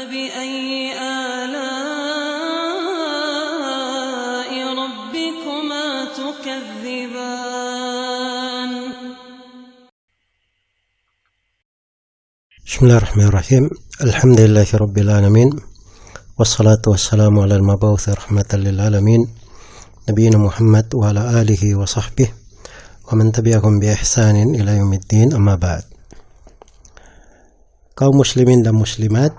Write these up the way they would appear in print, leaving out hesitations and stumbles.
فبأي آلاء ربكما تكذبان بسم الله الرحمن الرحيم. الحمد لله رب العالمين، والصلاة والسلام على المبعوث رحمة للعالمين نبينا محمد وعلى آله وصحبه ومن تبعهم بإحسان إلى يوم الدين. أما بعد. Kaum muslimin dan muslimat,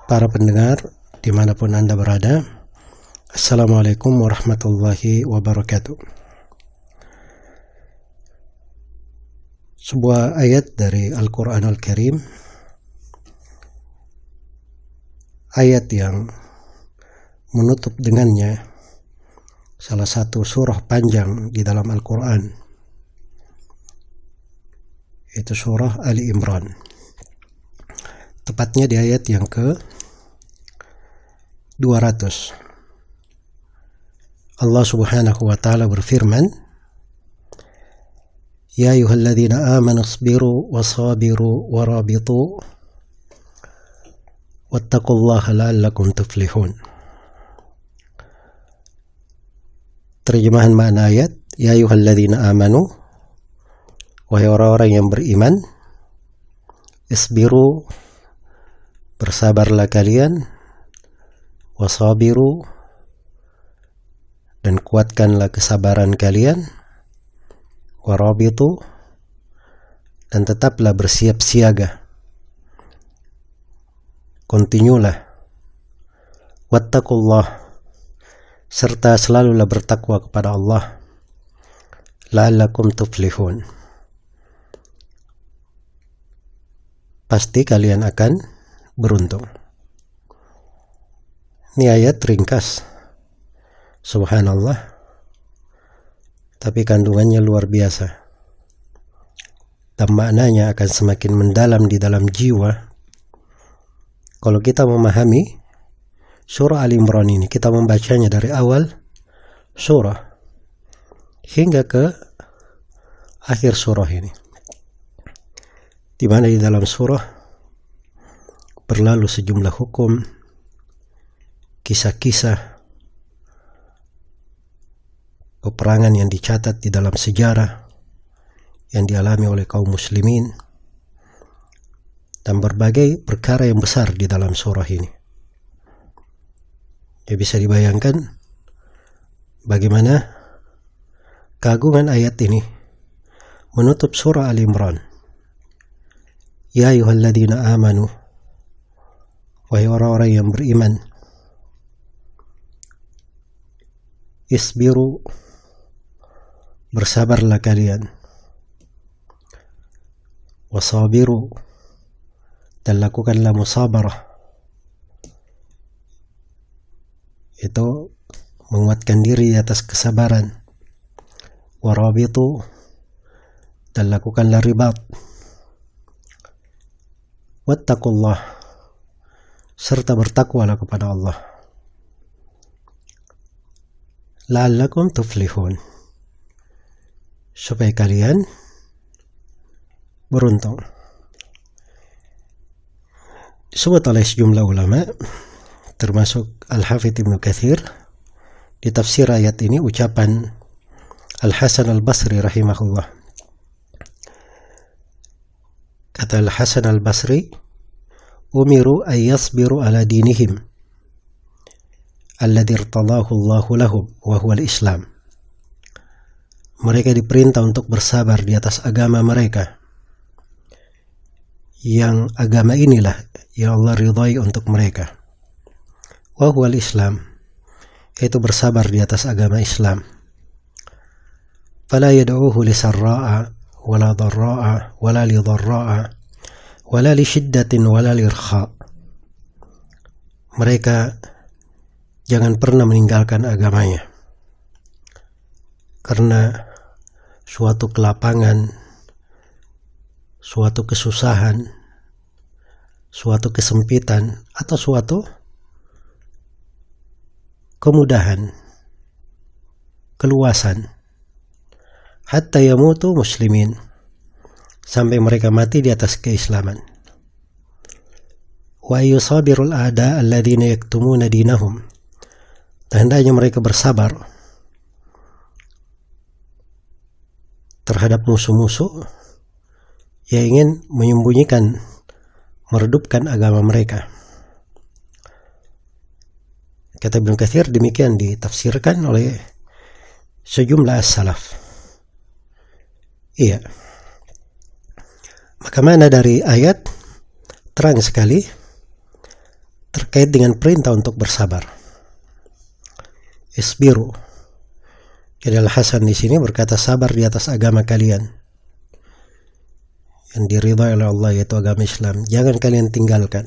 para pendengar dimanapun Anda berada, Assalamualaikum warahmatullahi wabarakatuh. Sebuah ayat dari Al-Quran Al-Karim, ayat yang menutup dengannya salah satu surah panjang di dalam Al-Quran, yaitu surah Ali Imran. Tepatnya di ayat yang ke-200. Allah Subhanahu wa ta'ala berfirman, Ya ayyuhalladzina amanu isbiru wasabiru warabitu wattaqullaha la'allakum tuflihun. Terjemahan makna ayat, Ya ayyuhalladzina amanu, wahai orang-orang yang beriman, isbiru, bersabarlah kalian, wasabiru, dan kuatkanlah kesabaran kalian, warabitu, dan tetaplah bersiap siaga, kontinulah, wattaqullah, serta selalulah bertakwa kepada Allah, la'allakum tuflihun, pasti kalian akan beruntung. Ini ayat ringkas, subhanallah, tapi kandungannya luar biasa, dan maknanya akan semakin mendalam di dalam jiwa kalau kita memahami surah Ali Imran ini. Kita membacanya dari awal surah hingga ke akhir surah ini, di mana di dalam surah berlalu sejumlah hukum, kisah-kisah, peperangan yang dicatat di dalam sejarah yang dialami oleh kaum muslimin, dan berbagai perkara yang besar di dalam surah ini. Ya, bisa dibayangkan bagaimana keagungan ayat ini menutup surah Ali Imran. Ya ayyuhalladzina amanu, wahai orang-orang yang beriman, isbiru, bersabarlah kalian, wasabiru, dan lakukanlah musabarah, itu menguatkan diri di atas kesabaran, warabitu, dan lakukanlah ribat, wattaqullah, serta bertakwalah kepada Allah, la'allakum tuflihun, supaya kalian beruntung. Disebut oleh sejumlah ulama, termasuk Al-Hafidz Ibnu Katsir, di tafsir ayat ini ucapan Al-Hasan Al-Basri rahimahullah. Kata Al-Hasan Al-Basri, umiru an yasbiru ala dinihim alladhi irtadahu Allahu lahum wa huwa al-Islam. Mereka diperintah untuk bersabar di atas agama mereka, yang agama inilah yang Allah ridhai untuk mereka. Wa huwa al-Islam, yaitu bersabar di atas agama Islam. Fala yad'uhu li sarra'a wala dharra'a wala li dharra'a wala li syiddatin wala li irkha. Mereka jangan pernah meninggalkan agamanya karena suatu kelapangan, suatu kesusahan, suatu kesempitan, atau suatu kemudahan, keluasan, hatta yamutu muslimin, sampai mereka mati di atas keislaman. Wa yusabirul a'da alladzina yaktumuna dinahum. Dan hendaknya mereka bersabar terhadap musuh-musuh yang ingin menyembunyikan, meredupkan agama mereka. Kata Ibnu Katsir, demikian ditafsirkan oleh sejumlah as-salaf. Iya. Maka mana dari ayat terang sekali terkait dengan perintah untuk bersabar. Isbiru. Jadi Al-Hasan di sini berkata sabar di atas agama kalian yang diridhai oleh Allah, yaitu agama Islam. Jangan kalian tinggalkan.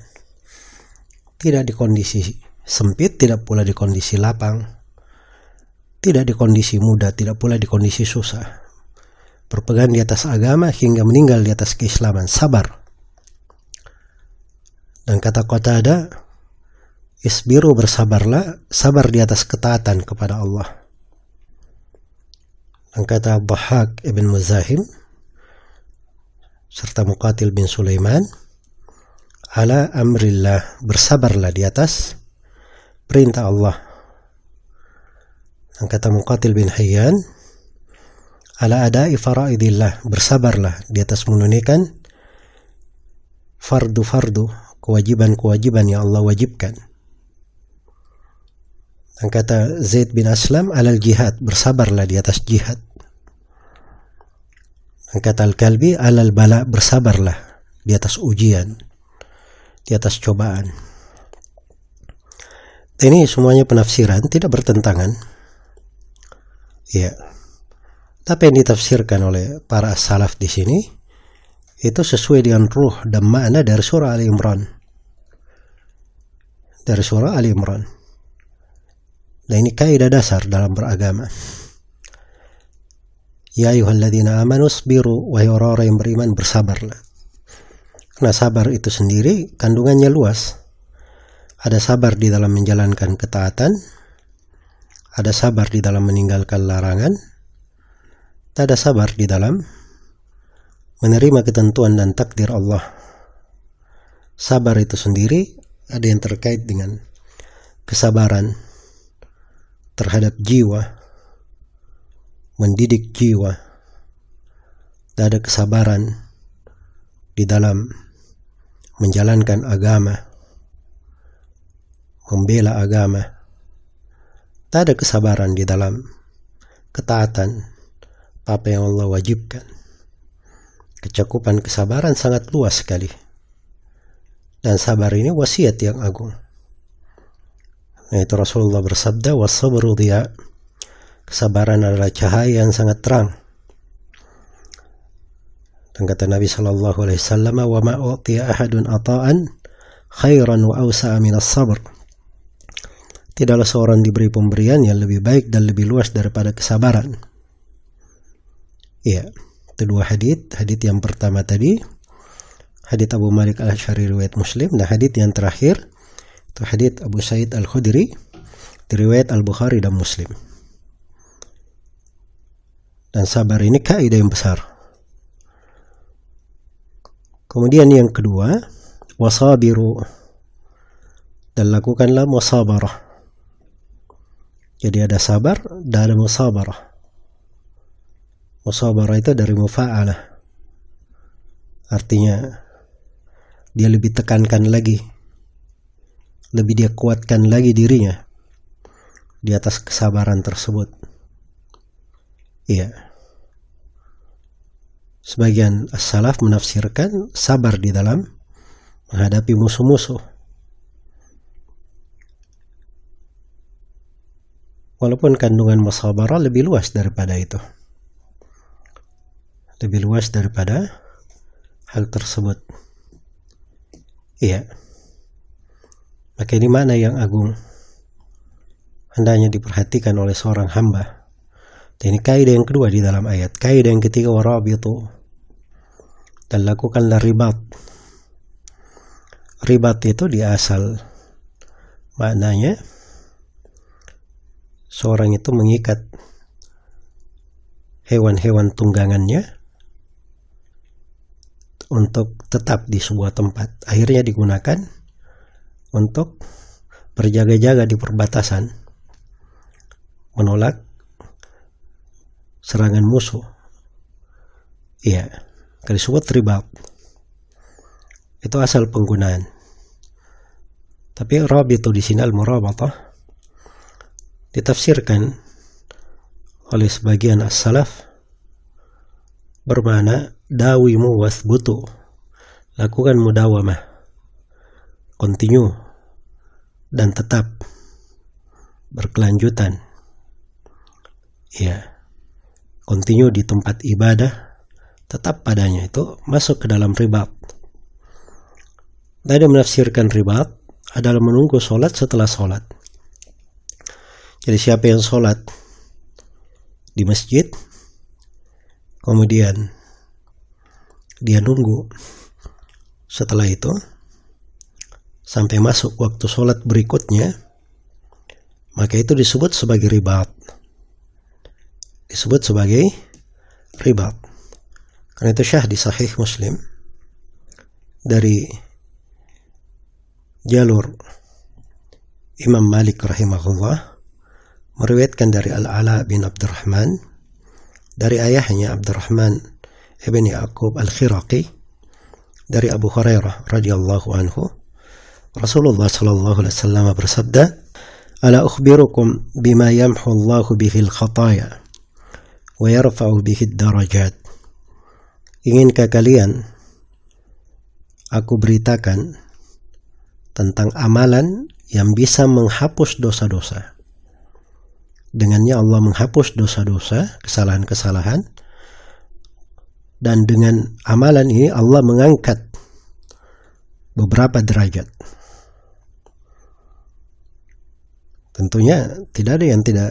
Tidak di kondisi sempit, tidak pula di kondisi lapang, tidak di kondisi mudah, tidak pula di kondisi susah. Berpegang di atas agama hingga meninggal di atas keislaman, sabar. Dan kata Qatadah, isbiru, bersabarlah, sabar di atas ketaatan kepada Allah. Dan kata Dhahhak ibn Muzahim serta Muqatil bin Sulaiman, ala amrillah, bersabarlah di atas perintah Allah. Dan kata Muqatil bin Hayyan, ala ada'i faraidillah, bersabarlah di atas menunaikan fardu-fardu, kewajiban-kewajiban yang Allah wajibkan. Dan kata Zaid bin Aslam, alal jihad, bersabarlah di atas jihad. Dan kata Al-Kalbi, alal bala, bersabarlah di atas ujian, di atas cobaan. Ini semuanya penafsiran, tidak bertentangan. Ya. Tapi yang ditafsirkan oleh para salaf di sini itu sesuai dengan ruh dan makna dari surah Ali Imran. Dari surah Ali Imran. Nah, ini kaidah dasar dalam beragama. Ya ayyuhalladzina amanu isbiru, wahai orang-orang yang beriman, bersabarlah. Karena sabar itu sendiri kandungannya luas. Ada sabar di dalam menjalankan ketaatan, ada sabar di dalam meninggalkan larangan, ada sabar di dalam menerima ketentuan dan takdir Allah. Sabar itu sendiri ada yang terkait dengan kesabaran terhadap jiwa, mendidik jiwa, dan ada kesabaran di dalam menjalankan agama, membela agama. Tak ada kesabaran di dalam ketaatan apa yang Allah wajibkan. Kecakupan kesabaran sangat luas sekali. Dan sabar ini wasiat yang agung. Yaitu Rasulullah bersabda, was-sabru dhiya. Kesabaran adalah cahaya yang sangat terang. Dan kata Nabi sallallahu alaihi wasallam, wa ma utiya ahadun ata'an khairan wa awsa'a min as-sabr. Tidaklah seorang diberi pemberian yang lebih baik dan lebih luas daripada kesabaran. Iya, itu dua hadits. Hadits yang pertama tadi, hadits Abu Malik Al-Asy'ari riwayat Muslim, dan hadits yang terakhir itu hadits Abu Sa'id Al-Khudri riwayat Al-Bukhari dan Muslim. Dan sabar ini kaidah yang besar. Kemudian yang kedua, wasabiru, dan lakukanlah musabarah. Jadi ada sabar dan ada musabarah. Musabarah itu dari mufa'alah. Artinya dia lebih tekankan lagi, lebih dia kuatkan lagi dirinya di atas kesabaran tersebut. Iya. Sebagian as-salaf menafsirkan sabar di dalam menghadapi musuh-musuh. Walaupun kandungan musabarah lebih luas daripada itu. Lebih luas daripada hal tersebut. Iya. Maka ini mana yang agung hendaknya diperhatikan oleh seorang hamba. Dan ini kaidah yang kedua di dalam ayat. Kaidah yang ketiga, warabitu, dan lakukanlah ribat. Ribat itu di asal maknanya seorang itu mengikat hewan-hewan tunggangannya untuk tetap di sebuah tempat. Akhirnya digunakan untuk berjaga-jaga di perbatasan, menolak serangan musuh. Iya, disebut ribat. Itu asal penggunaan. Tapi rabit di sini al-murabatah ditafsirkan oleh sebagian as-salaf bermakna dawimu wasbutu, lakukan mudawamah, continue dan tetap berkelanjutan. Ya, continue di tempat ibadah, tetap padanya, itu masuk ke dalam ribat. Tadi menafsirkan ribat adalah menunggu sholat setelah sholat. Jadi siapa yang sholat di masjid, kemudian dia nunggu setelah itu sampai masuk waktu sholat berikutnya, maka itu disebut sebagai ribat. Disebut sebagai ribat. Karena itu syah di Sahih Muslim dari jalur Imam Malik rahimahullah, meriwayatkan dari Al-Ala bin Abdurrahman dari ayahnya Abdurrahman ibn Ya'qub Al-Khiraqi dari Abu Hurairah radhiyallahu anhu, Rasulullah sallallahu alaihi wasallam bersabda, "Ala ukhbirukum bima yamhu Allahu bihi al-khataya wa yarfa'u bihi ad-darajat." Inginkah kalian aku beritakan tentang amalan yang bisa menghapus dosa-dosa? Dengannya Allah menghapus dosa-dosa, kesalahan-kesalahan, dan dengan amalan ini Allah mengangkat beberapa derajat. Tentunya tidak ada yang tidak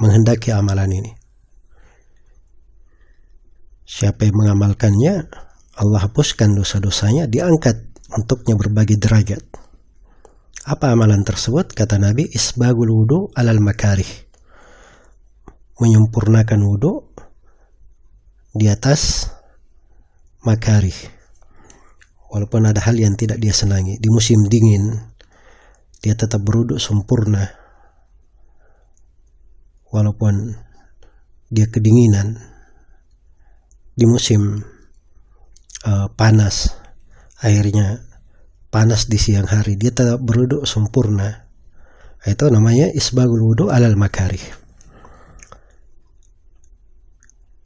menghendaki amalan ini. Siapa yang mengamalkannya, Allah hapuskan dosa-dosanya, diangkat untuknya berbagai derajat. Apa amalan tersebut? Kata Nabi, isbagul wudu alal makarih, menyempurnakan wudu di atas makarih, walaupun ada hal yang tidak dia senangi. Di musim dingin dia tetap berwudu sempurna, walaupun dia kedinginan. Di musim panas, airnya panas di siang hari, dia tetap berwudu sempurna. Itu namanya isbagul wudu alal makarih.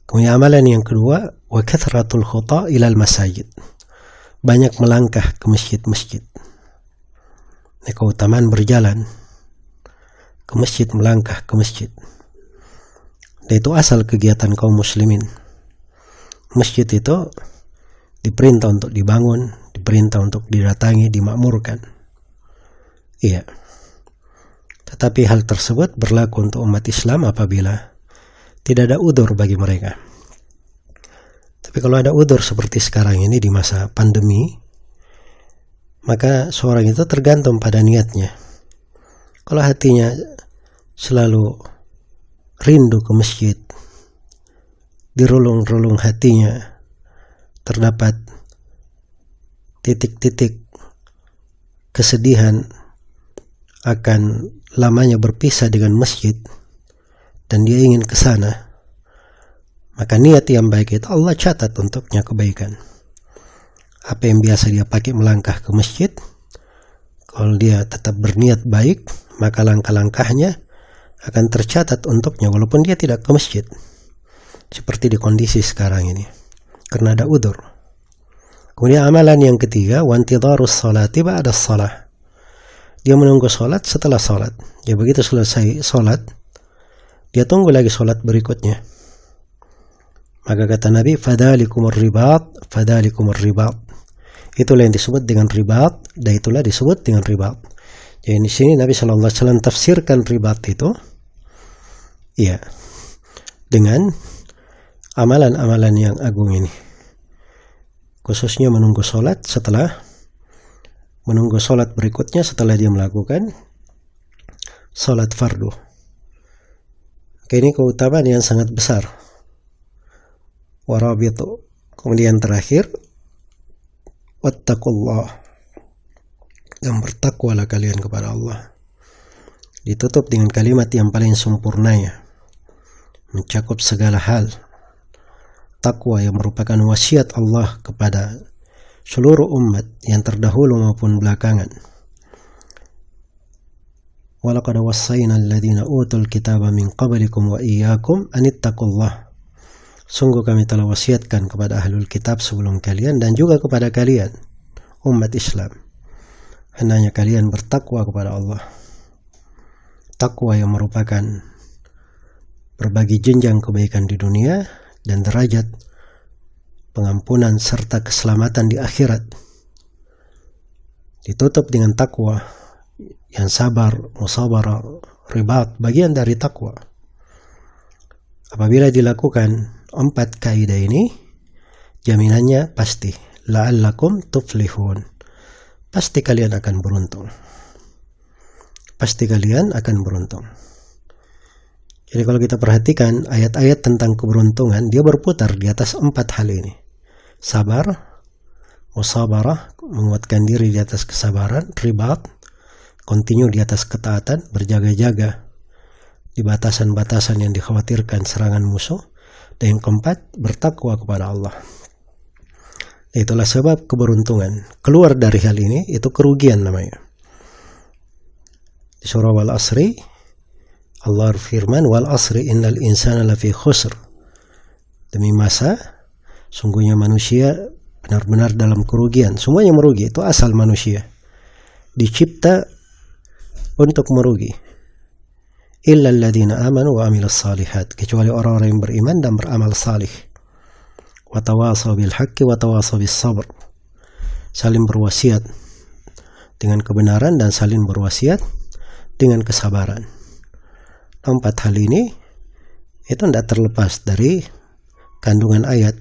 Kemudian amalan yang kedua, wa kathratul khuta ilal masajid, banyak melangkah ke masjid-masjid. Ini keutamaan berjalan ke masjid, melangkah ke masjid. Dan itu asal kegiatan kaum muslimin. Masjid itu diperintah untuk dibangun, diperintah untuk didatangi, dimakmurkan. Iya. Tetapi hal tersebut berlaku untuk umat Islam apabila tidak ada udzur bagi mereka. Tapi kalau ada udzur seperti sekarang ini di masa pandemi, maka seorang itu tergantung pada niatnya. Kalau hatinya selalu rindu ke masjid, di relung-relung hatinya terdapat titik-titik kesedihan akan lamanya berpisah dengan masjid, dan dia ingin ke sana, maka niat yang baik itu Allah catat untuknya kebaikan. Apa yang biasa dia pakai melangkah ke masjid, kalau dia tetap berniat baik, maka langkah-langkahnya akan tercatat untuknya walaupun dia tidak ke masjid. Seperti di kondisi sekarang ini, karena ada udzur. Kemudian amalan yang ketiga, wantidharus salati ba'da shalah, dia menunggu salat setelah salat. Ya, begitu selesai salat, dia tunggu lagi salat berikutnya. Maka kata Nabi, fadhalikumur ribat, fadhalikumur ribat. Itulah yang disebut dengan ribat, dan itulah disebut dengan ribat. Jadi di sini Nabi sallallahu alaihi wasallam tafsirkan ribat itu, ya, dengan amalan-amalan yang agung ini. Khususnya menunggu salat setelah menunggu salat berikutnya setelah dia melakukan salat fardu. Ini keutamaan yang sangat besar. Warabitu. Kemudian terakhir, wattaqullah. dan bertakwalah kalian kepada Allah. Ditutup dengan kalimat yang paling sempurnanya, mencakup segala hal. Takwa yang merupakan wasiat Allah kepada seluruh umat yang terdahulu maupun belakangan. Walaqad wassayna alladhina utul kitaba min qablikum wa iyyakum an ittaqullah. Sungguh kami telah wasiatkan kepada ahlul kitab sebelum kalian dan juga kepada kalian umat Islam, hendaknya kalian bertakwa kepada Allah. Takwa yang merupakan berbagi jenjang kebaikan di dunia dan derajat pengampunan serta keselamatan di akhirat. Ditutup dengan takwa yang sabar, musabarah, ribat, bagian dari takwa. Apabila dilakukan 4 kaidah ini, jaminannya pasti, la'allakum tuflihun. Pasti kalian akan beruntung. Pasti kalian akan beruntung. Jadi kalau kita perhatikan ayat-ayat tentang keberuntungan, dia berputar di atas 4 hal ini. Sabar, musabarah, menguatkan diri di atas kesabaran, ribat, continue di atas ketaatan, berjaga-jaga di batasan-batasan yang dikhawatirkan serangan musuh, dan yang keempat, bertakwa kepada Allah. Itulah sebab keberuntungan. Keluar dari hal ini, itu kerugian namanya. Di surah Wal Asri, Allah firman, Wal Asri innal insana lafi khusr. Demi masa, sungguhnya manusia benar-benar dalam kerugian. Semuanya merugi, itu asal manusia. Dicipta untuk merugi. Illa alladhina amanu wa amilus salihat. Kecuali orang-orang yang beriman dan beramal salih. Wa tawasaw bil haqqi wa tawasaw bis sabr. Saling berwasiat dengan kebenaran dan saling berwasiat dengan kesabaran. 4 hal ini itu tidak terlepas dari kandungan ayat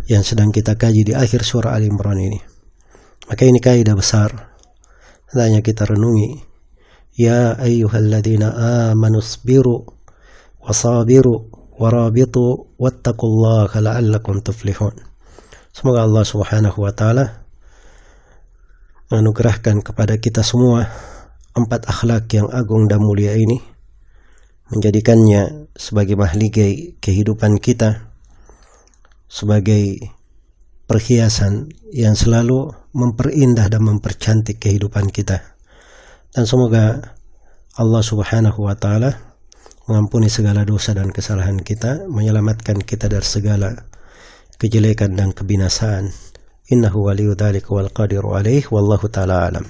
yang sedang kita kaji di akhir surah Ali Imran ini. Maka ini kaidah besar, hendaknya kita renungi. Ya ayyuhalladzina amanu isbiru wasabiru warabitu wattaqullaha la'allakum tuflihun. Semoga Allah Subhanahu wa taala menganugerahkan kepada kita semua 4 akhlak yang agung dan mulia ini, menjadikannya sebagai mahligai kehidupan kita, sebagai perhiasan yang selalu memperindah dan mempercantik kehidupan kita. Dan semoga Allah Subhanahu wa taala mengampuni segala dosa dan kesalahan kita, menyelamatkan kita dari segala kejelekan dan kebinasaan. Innahu waliyyu dzalika wal qadiru alaih, wallahu taala alam.